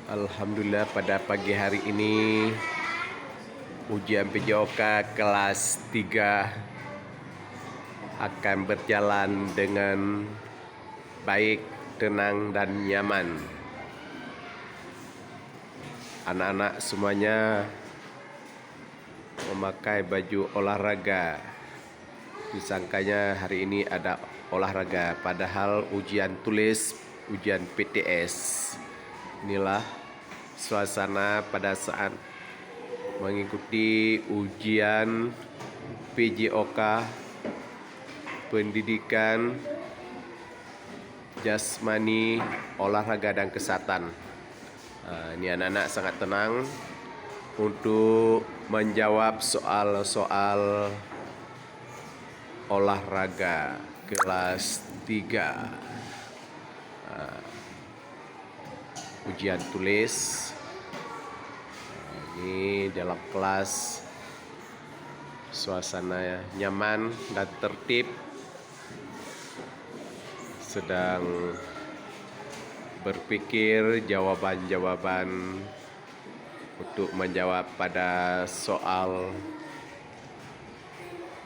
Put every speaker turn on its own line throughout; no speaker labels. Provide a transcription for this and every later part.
Alhamdulillah pada pagi hari ini ujian PJOK kelas 3 akan berjalan dengan baik, tenang dan nyaman. Anak-anak semuanya memakai baju olahraga. Disangkanya hari ini ada olahraga, padahal ujian tulis, ujian PTS. Inilah suasana pada saat mengikuti ujian PJOK Pendidikan Jasmani, Olahraga dan Kesehatan. Ini anak-anak sangat tenang untuk menjawab soal-soal olahraga kelas 3. Ujian tulis. Ini dalam kelas suasana nyaman dan tertib, sedang berpikir jawaban-jawaban untuk menjawab pada soal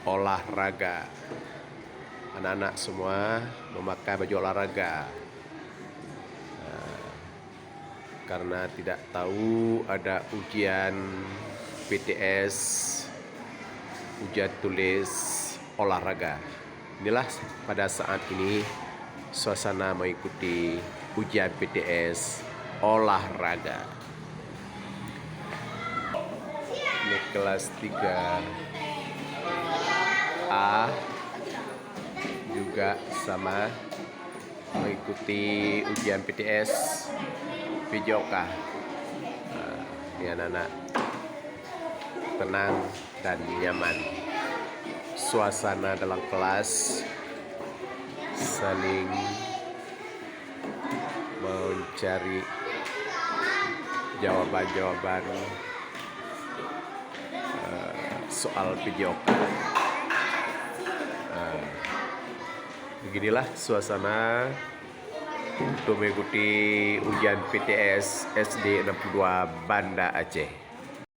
olahraga. Anak-anak semua memakai baju olahraga karena tidak tahu ada ujian PTS, ujian tulis olahraga. Inilah pada saat ini suasana mengikuti ujian PTS olahraga. Ini kelas 3A juga sama mengikuti ujian PTS PJOK. Ini anak-anak tenang dan nyaman. Suasana dalam kelas saling mencari jawaban-jawaban soal PJOK. Beginilah suasana untuk mengikuti ujian PTS SD 62 Banda Aceh.